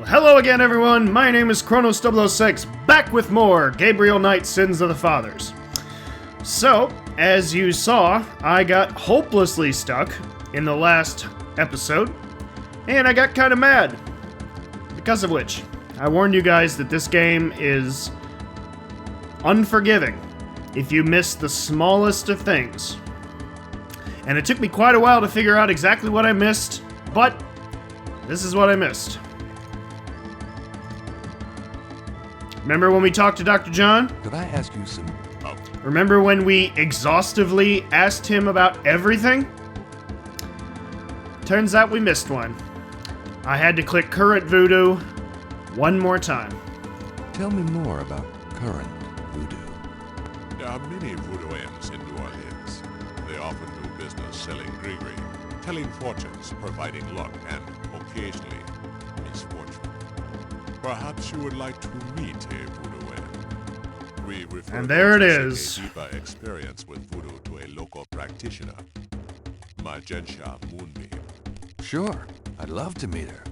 Hello again, everyone. My name is Chronos006, back with more Gabriel Knight Sins of the Fathers. So, as you saw, I got hopelessly stuck in the last episode, and I got kind of mad. Because of which, I warned you guys that this game is unforgiving if you miss the smallest of things. And it took me quite a while to figure out exactly what I missed, but this is what I missed. Remember when we talked to Dr. John? Could I ask you some... Remember when we exhaustively asked him about everything? Turns out we missed one. I had to click current voodoo one more time. Tell me more about current voodoo. There are many voodooians in New Orleans. They often do business selling gree-gree, telling fortunes, providing luck, and occasionally misfortune. Perhaps you would like to meet a voodooian. We refer And there it those is. seeking a deeper experience with voodoo to a local practitioner, Magensha Moonbeam. Sure, I'd love to meet her.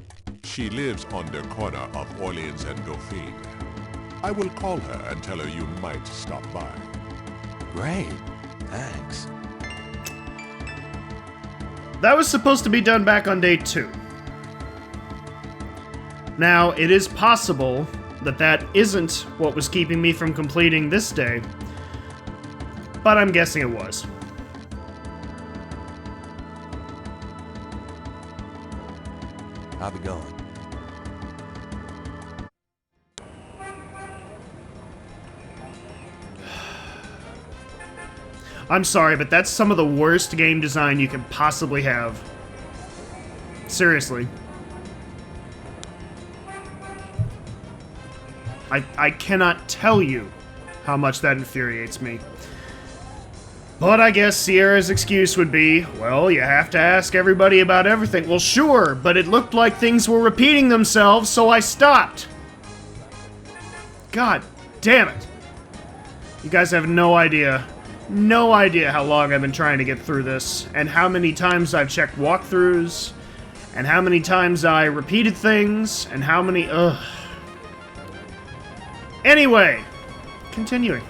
She lives on the corner of Orleans and Dauphine. I will call her and tell her you might stop by. Great, thanks. That was supposed to be done back on day 2. Now, it is possible that that isn't what was keeping me from completing this day, but I'm guessing it was. How's it going? I'm sorry, but that's some of the worst game design you can possibly have. Seriously. I cannot tell you how much that infuriates me. But I guess Sierra's excuse would be, well, you have to ask everybody about everything. Well, sure, but it looked like things were repeating themselves, so I stopped. God damn it. You guys have no idea how long I've been trying to get through this, and how many times I've checked walkthroughs, and how many times I repeated things, and how many, Anyway, continuing.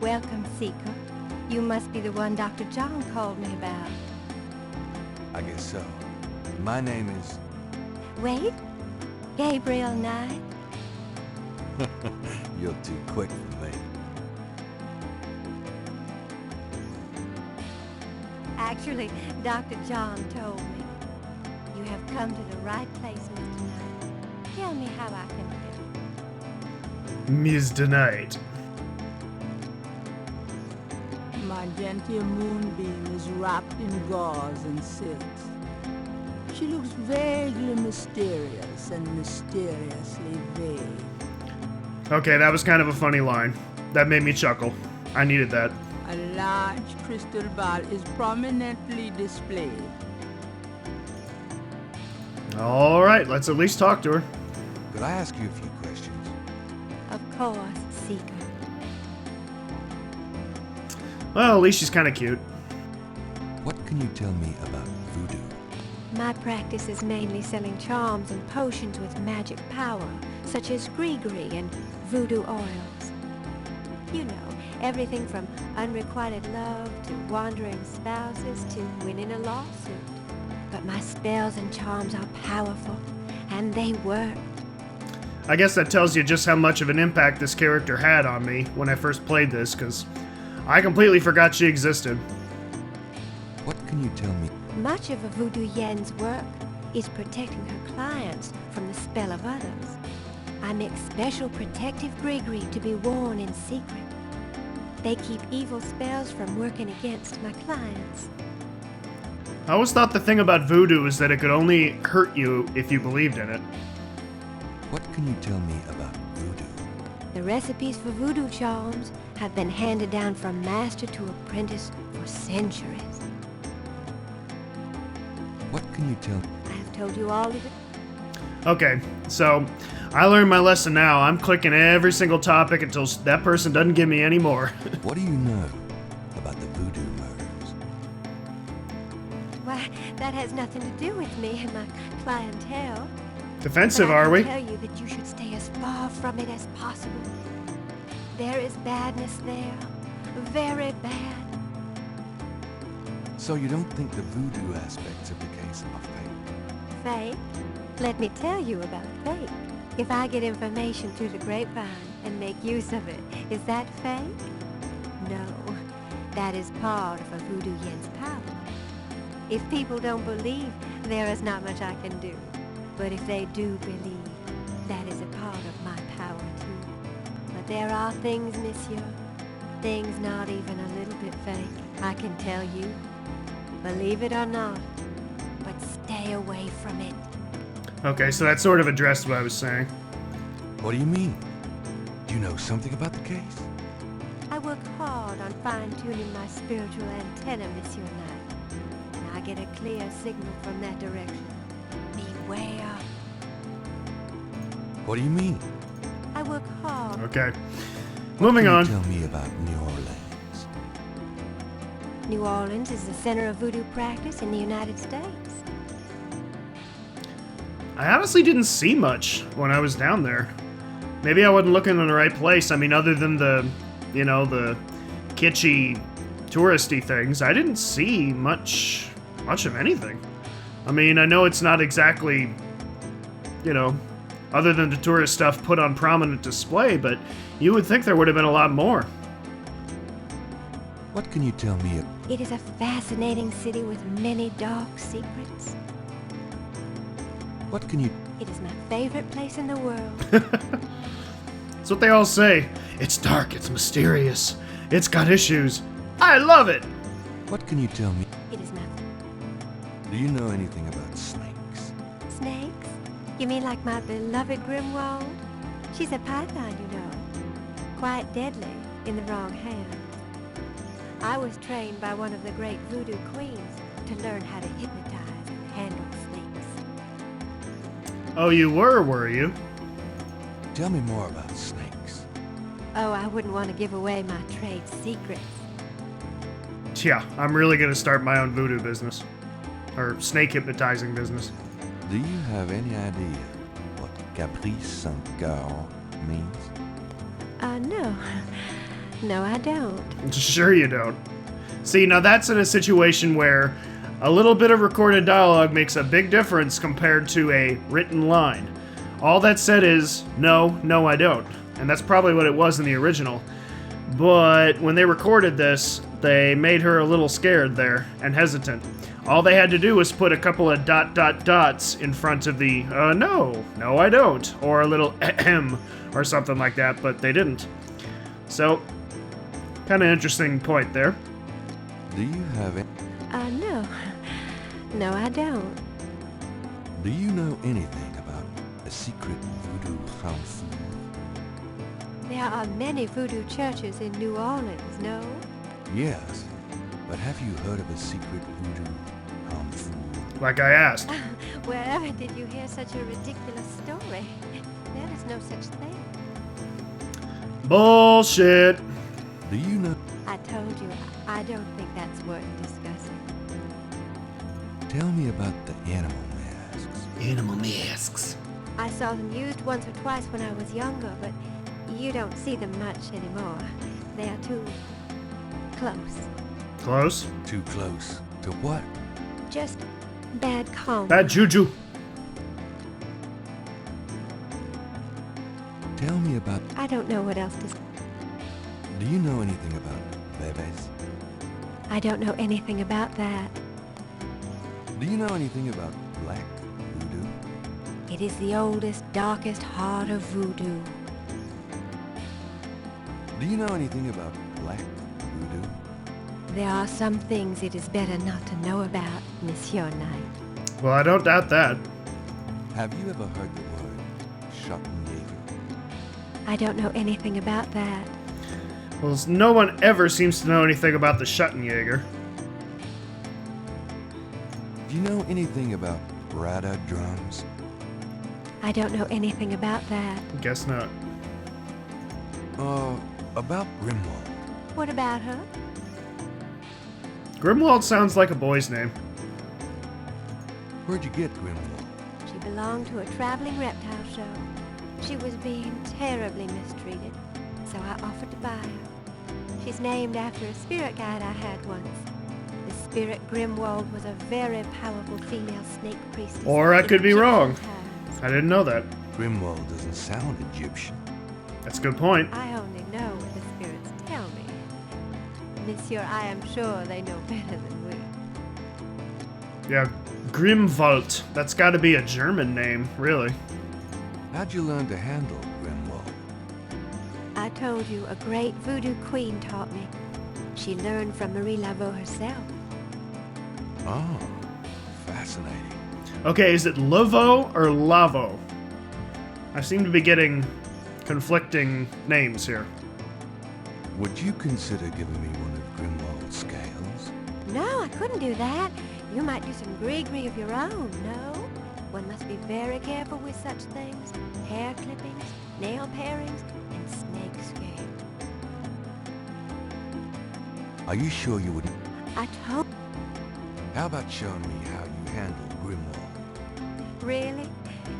Welcome, Seeker. You must be the one Dr. John called me about. I guess so. My name is... Wait, Gabriel Knight? You're too quick for me. Actually, Dr. John told me. You have come to the right place, Mr. Knight. Tell me how I can help. Mr. Knight. Magenta Moonbeam is wrapped in gauze and silks. She looks vaguely mysterious and mysteriously vague. Okay, that was kind of a funny line. That made me chuckle. I needed that. A large crystal ball is prominently displayed. Alright, let's at least talk to her. Could I ask you a few questions? Of course, Seeker. Well, at least she's kind of cute. What can you tell me about voodoo? My practice is mainly selling charms and potions with magic power, such as gree-gree and voodoo oils. You know, everything from unrequited love to wandering spouses to winning a lawsuit. But my spells and charms are powerful, and they work. I guess that tells you just how much of an impact this character had on me when I first played this, because I completely forgot she existed. What can you tell me? Much of a voodoo yen's work is protecting her clients from the spell of others. I make special protective gree-gree to be worn in secret. They keep evil spells from working against my clients. I always thought the thing about voodoo is that it could only hurt you if you believed in it. What can you tell me about voodoo? The recipes for voodoo charms have been handed down from master to apprentice for centuries. What can you tell me? I have told you all of it. Okay, so I learned my lesson now. I'm clicking every single topic until that person doesn't give me any more. What do you know about the that has nothing to do with me and my clientele. Defensive, But I are can we? tell you that you should stay as far from it as possible. There is badness there. Very bad. So you don't think the voodoo aspects of the case are fake? Fake? Let me tell you about fake. If I get information through the grapevine and make use of it, is that fake? No. That is part of a voodoo yen's power. If people don't believe, there is not much I can do. But if they do believe, that is a part of my power too. But there are things, monsieur, things not even a little bit fake, I can tell you. Believe it or not, but stay away from it. Okay, so that sort of addressed what I was saying. What do you mean? Do you know something about the case? I work hard on fine-tuning my spiritual antenna, Monsieur Knight. And I get a clear signal from that direction. Beware. What do you mean? I work hard. Okay. Moving on. Tell me about New Orleans. New Orleans is the center of voodoo practice in the United States. I honestly didn't see much when I was down there. Maybe I wasn't looking in the right place. I mean, other than the, you know, the kitschy, touristy things, I didn't see much of anything. I mean, I know it's not exactly, you know, other than the tourist stuff put on prominent display, but you would think there would have been a lot more. What can you tell me? It is a fascinating city with many dark secrets. What can you? It is my favorite place in the world. That's what they all say. It's dark, it's mysterious, it's got issues. I love it! What can you tell me? It is my Do you know anything about snakes? snakes. You mean like my beloved Grimwald? She's a python, you know. Quite deadly in the wrong hands. I was trained by one of the great voodoo queens to learn how to hypnotize and handle snakes. Oh, you were you? Tell me more about snakes. Oh, I wouldn't want to give away my trade secrets. Yeah, I'm really gonna start my own voodoo business. Or snake hypnotizing business. Do you have any idea what Caprice Saint-Coeur means? No. No, I don't. Sure you don't. See, now that's in a situation where a little bit of recorded dialogue makes a big difference compared to a written line. All that said is, no, I don't. And that's probably what it was in the original. But when they recorded this, they made her a little scared there and hesitant. All they had to do was put a couple of ... dots in front of the, no, I don't, or a little ahem, or something like that, but they didn't. So, kind of interesting point there. Do you have any? No. No, I don't. Do you know anything about a secret voodoo council? There are many voodoo churches in New Orleans, no? Yes, but have you heard of a secret voodoo council? Like I asked. Wherever did you hear such a ridiculous story? There is no such thing. Bullshit. Do you know? I told you, I don't think that's worth discussing. Tell me about the animal masks. Animal masks. I saw them used once or twice when I was younger, but you don't see them much anymore. They are too close. Close. Too close to what? Just bad karma. Bad juju. Tell me about. I don't know what else to say. Do you know anything about bebes? I don't know anything about that. Do you know anything about black voodoo? It is the oldest, darkest heart of voodoo. Do you know anything about black voodoo? There are some things it is better not to know about, Monsieur Knight. Well, I don't doubt that. Have you ever heard the word Schottenjäger? I don't know anything about that. Well, no one ever seems to know anything about the Schottenjäger. Do you know anything about Rada drums? I don't know anything about that. Guess not. About Grimwald. What about her? Grimwald sounds like a boy's name. Where'd you get Grimwald? She belonged to a traveling reptile show. She was being terribly mistreated, so I offered to buy her. She's named after a spirit guide I had once. The spirit Grimwald was a very powerful female snake priestess. Or I in could be wrong. Egyptian times. I didn't know that. Grimwald doesn't sound Egyptian. That's a good point. I only know what the spirits tell me. Monsieur, I am sure they know better than we. Yeah, Grimwald. That's got to be a German name, really. How'd you learn to handle Grimwald? I told you a great voodoo queen taught me. She learned from Marie Laveau herself. Oh, fascinating. Okay, is it Lavo or Lavo? I seem to be getting conflicting names here. Would you consider giving me one of Grimwald's scales? No, I couldn't do that. You might do some gree-gree of your own, no? One must be very careful with such things. Hair clippings, nail parings, and snake scale. Are you sure you wouldn't? I told... How about showing me how you handle Grimwald? Really?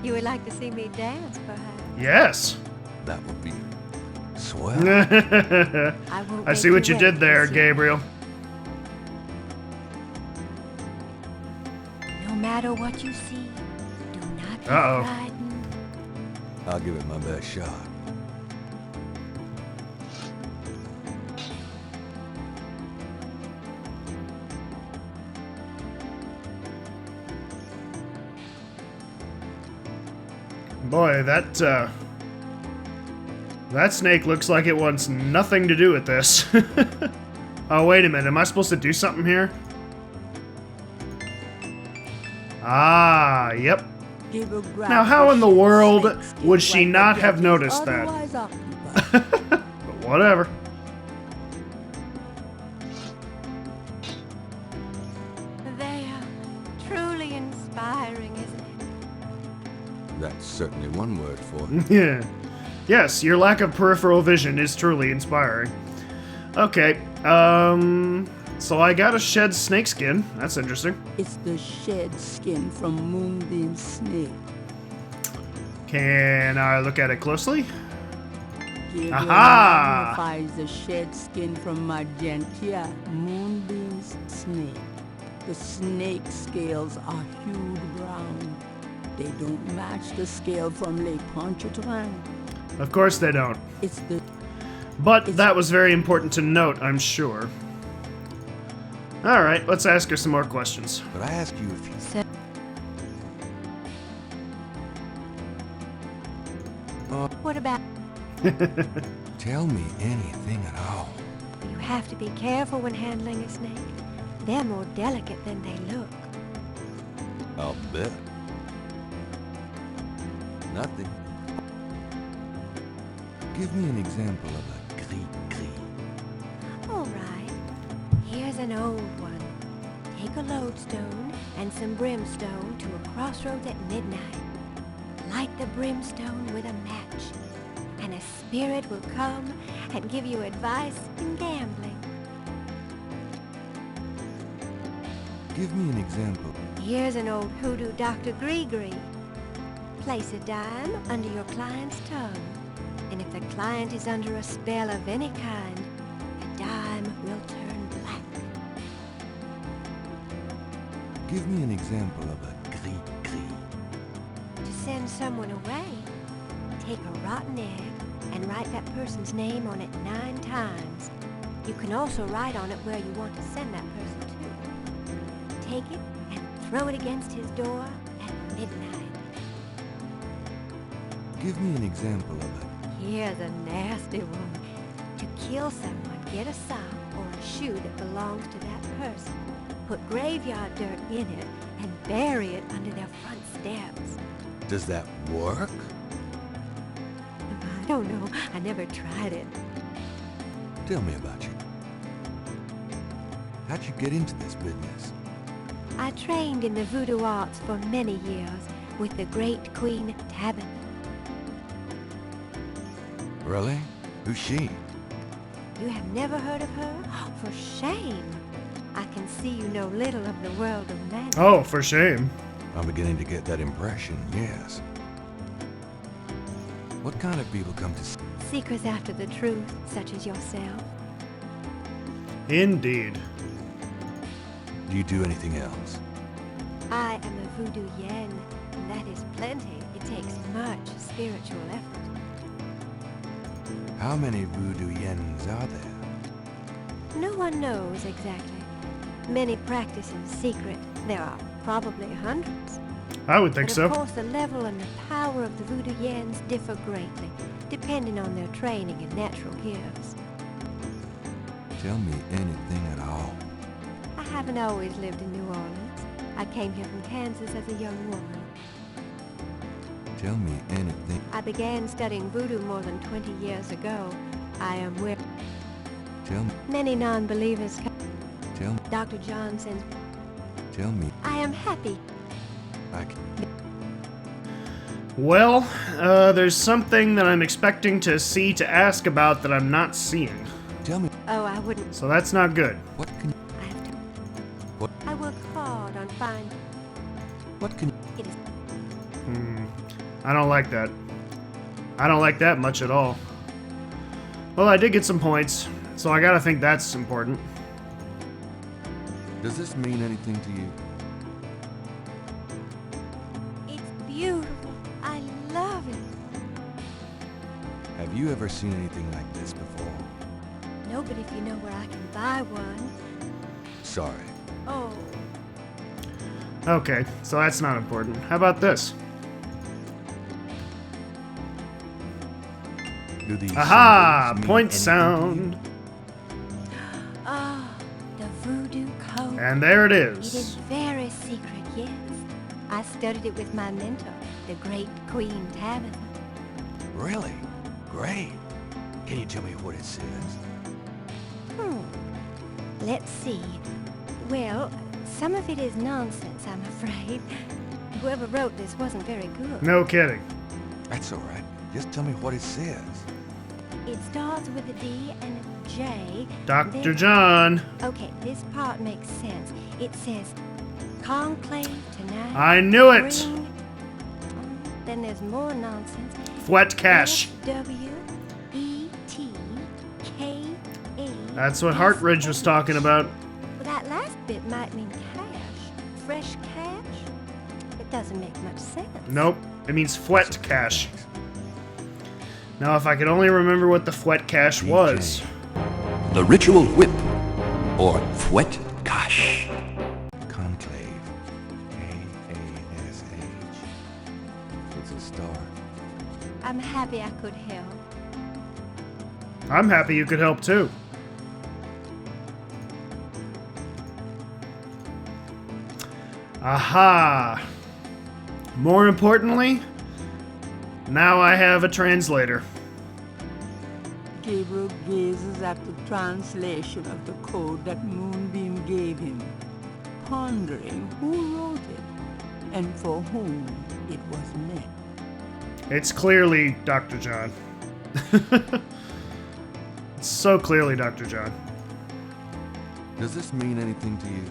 You would like to see me dance, perhaps? Yes. That would be swell. I won't I make see what you ready, did there, monsieur. Gabriel. No matter what you see, do not be Uh-oh. frightened. I'll give it my best shot. Boy, that snake looks like it wants nothing to do with this. Oh, wait a minute. Am I supposed to do something here? Ah, yep. Gabriel grabbed Now, how in the short world snakeskin would she like not the have judges noticed that? otherwise occupied. But whatever. They are truly inspiring, isn't it? That's certainly one word for it. Yeah. Yes, your lack of peripheral vision is truly inspiring. Okay, so I got a shed snakeskin. That's interesting. It's the shed skin from Moonbeam's snake. Can I look at it closely? Gabriel Aha! magnifies the shed skin from Magentia, Moonbeam's snake. The snake scales are hued brown. They don't match the scale from Lake Pontchartrain. Of course they don't. It's the But that was very important to note, I'm sure. Alright, let's ask her some more questions. But I ask you if you... What about... Tell me anything at all. You have to be careful when handling a snake. They're more delicate than they look. I'll bet. Nothing. Give me an example of a gris-gris. All right. Here's an old one. Take a lodestone and some brimstone to a crossroads at midnight. Light the brimstone with a match, and a spirit will come and give you advice in gambling. Give me an example. Here's an old hoodoo Dr. Gree-Gree. Place a dime under your client's tongue, and if the client is under a spell of any kind, the dime will turn black. Give me an example of a gris-gris. To send someone away, take a rotten egg and write that person's name on it 9 times. You can also write on it where you want to send that person to. Take it and throw it against his door at midnight. Give me an example of a... Here's a nasty one. To kill someone, get a sock or a shoe that belongs to that person. Put graveyard dirt in it and bury it under their front steps. Does that work? I don't know. I never tried it. Tell me about you. How'd you get into this business? I trained in the voodoo arts for many years with the great Queen Tabitha. Really? Who's she? You have never heard of her? For shame. I can see you know little of the world of magic. Oh, for shame. I'm beginning to get that impression, yes. What kind of people come to... Seekers after the truth, such as yourself. Indeed. Do you do anything else? I am a voodoo yen, and that is plenty. It takes much spiritual effort. How many voodoo yens are there? No one knows exactly. Many practice in secret. There are probably hundreds. I would think But so. of course, the level and the power of the voodoo yens differ greatly, depending on their training and natural gifts. Tell me anything at all. I haven't always lived in New Orleans. I came here from Kansas as a young woman. Tell me anything. I began studying voodoo more than 20 years ago. I am where Tell me. many non-believers come. Tell me. Dr. John sends. Tell me. I am happy. I can... Well, there's something that I'm expecting to see to ask about that I'm not seeing. Tell me. Oh, I wouldn't. So that's not good. What can... I have to. What? I work hard on finding. What can... It is. I don't like that. I don't like that much at all. Well, I did get some points, so I gotta think that's important. Does this mean anything to you? It's beautiful. I love it. Have you ever seen anything like this before? No, but if you know where I can buy one. Sorry. Oh, Okay, so that's not important. How about this? Do these Aha! symbols mean Point anything to you? sound. ah, the voodoo code. And there it It is is. very secret, yes. I studied it with my mentor, the great Queen Tabitha. Really? Great. Can you tell me what it says? Let's see. Well, some of it is nonsense, I'm afraid. Whoever wrote this wasn't very good. No kidding. That's all right. Just tell me what it says. It starts with a D and a J. Dr. then- John. Okay, this part makes sense. It says, conclave tonight. I knew it. bring-" Then there's more nonsense. Fwet cash. F-W-E-T-K-A. That's what Hartridge was talking about. Well, that last bit might mean cash. Fresh cash? It doesn't make much sense. Nope. It means Fwet cash. Now, if I could only remember what the Fwet cash was. The ritual whip, or fouet cash. Conclave. K-A-S-H. It's a star. I'm happy I could help. I'm happy you could help too. Aha! More importantly, now I have a translator. Gabriel gazes at the translation of the code that Moonbeam gave him, pondering who wrote it and for whom it was meant. It's clearly Dr. John. It's so clearly Dr. John. Does this mean anything to you?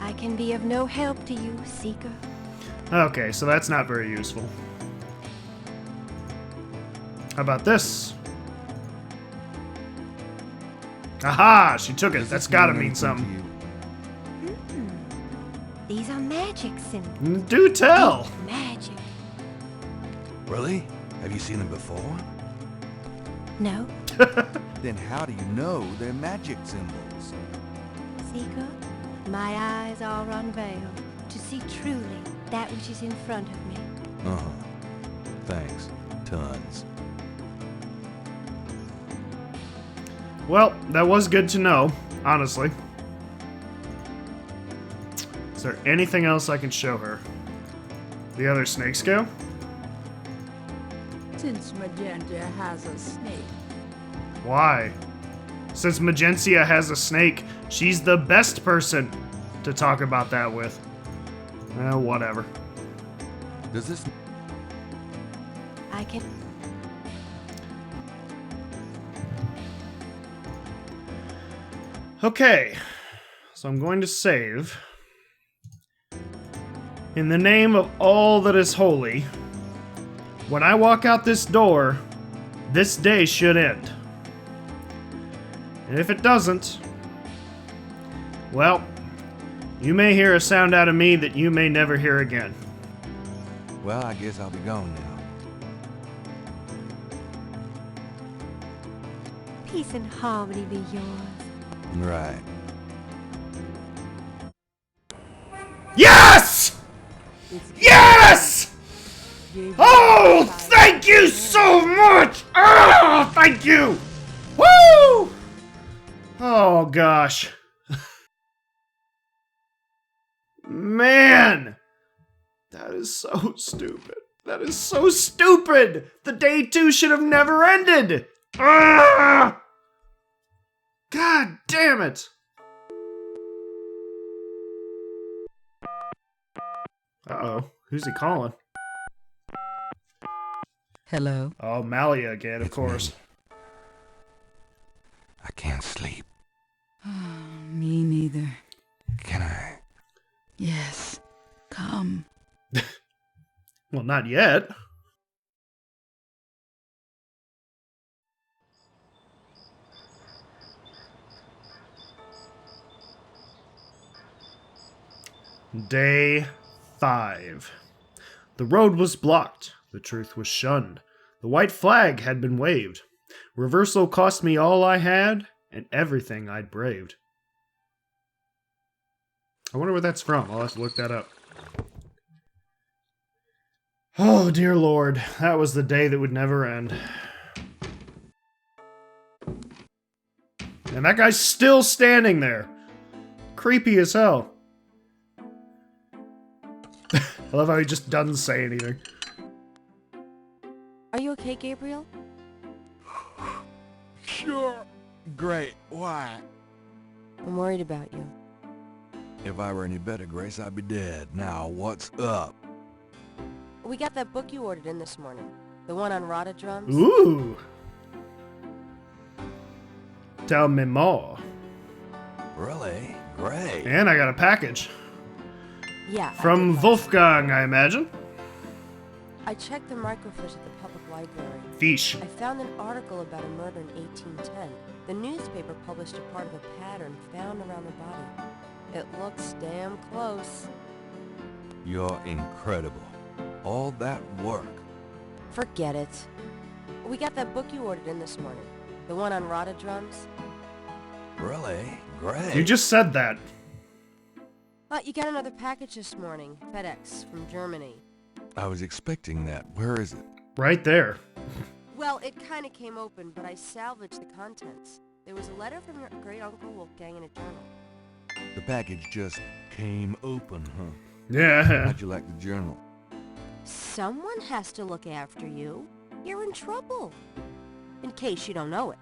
I can be of no help to you, Seeker. Okay, so that's not very useful. How about this? Aha! She took it. Does That's this gotta mean anything something. to you? These are magic symbols. Do tell! Magic. Really? Have you seen them before? No, Then how do you know they're magic symbols? Seeker, my eyes are unveiled to see truly that which is in front of me. Uh-huh. Thanks. Tons. Well, that was good to know, honestly. Is there anything else I can show her? The other snake scale? Since Magenta has a snake, Why? Since Magentia has a snake, she's the best person to talk about that with. Whatever. Does this... I can. Okay, so I'm going to save. In the name of all that is holy, when I walk out this door, this day should end. And if it doesn't, well, you may hear a sound out of me that you may never hear again. Well, I guess I'll be gone now. Peace and harmony be yours. Right. Yes! Yes! Oh, thank you so much! Oh, thank you! Woo! Oh, gosh. Man! That is so stupid. That is so stupid! The day 2 should have never ended! Ah! God damn it! Uh-oh. Who's he calling? Hello? Oh, Malia again, of It's course. me. I can't sleep. Me neither. Can I? Yes. Come. Well, not yet. Day 5. The road was blocked. The truth was shunned. The white flag had been waved. Reversal cost me all I had and everything I'd braved. I wonder where that's from. I'll have to look that up. Oh, dear Lord. That was the day that would never end. And that guy's still standing there. Creepy as hell. I love how he just doesn't say anything. Are you okay, Gabriel? Sure. Great. Why? I'm worried about you. If I were any better, Grace, I'd be dead. Now, what's up? We got that book you ordered in this morning. The one on rotted drums. Ooh. Tell me more. Really? Great. And I got a package. Yeah. From Wolfgang, I imagine. I checked the microfiche at the public library. Fish. I found an article about a murder in 1810. The newspaper published a part of a pattern found around the body. It looks damn close. You're incredible. All that work. Forget it. We got that book you ordered in this morning. The one on rotted drums. Really? Great. You just said that. You got another package this morning. FedEx from Germany. I was expecting that. Where is it? Right there. Well, it kind of came open, but I salvaged the contents. There was a letter from your great-uncle Wolfgang in a journal. The package just came open, huh? Yeah. How'd you like the journal? Someone has to look after you. You're in trouble. In case you don't know it.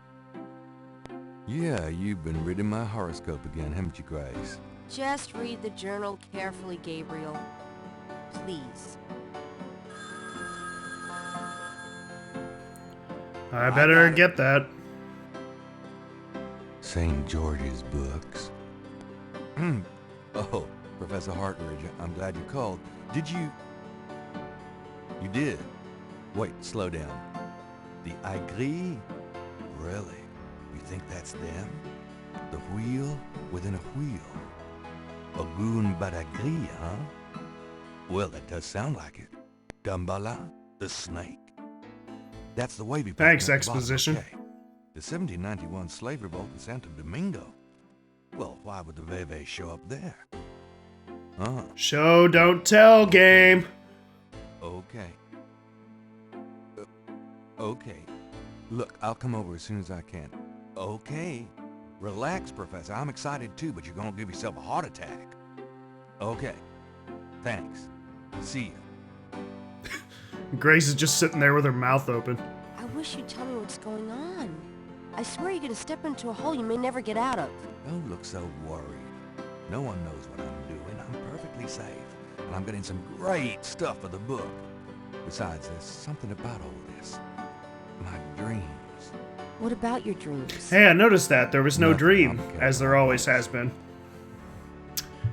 Yeah, you've been reading my horoscope again, haven't you, Grace? Just read the journal carefully, Gabriel. Please. I better get that. St. George's books. Oh, Professor Hartridge, I'm glad you called. Did you... You did? Wait, slow down. The Aigris? Really? You think that's them? The wheel within a wheel? Ogun Badagri, huh? Well, that does sound like it. Dambala, the snake. That's the wavy part. Thanks, at the bottom, exposition. okay. The 1791 slave revolt in Santo Domingo. Well, why would the Veve show up there? Show, don't tell game. Okay. Okay. Look, I'll come over as soon as I can. Okay. Relax, Professor. I'm excited too, but you're gonna give yourself a heart attack. Okay. Thanks. See ya. Grace is just sitting there with her mouth open. I wish you'd tell me what's going on. I swear you're gonna step into a hole you may never get out of. Don't look so worried. No one knows what I'm doing. I'm perfectly safe. And I'm getting some great stuff for the book. Besides, there's something about all this. My dreams. What about your dreams? Hey, I noticed that. There was no Nothing dream, complicated. as there always has been.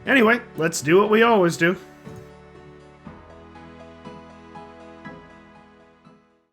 Anyway, let's do what we always do.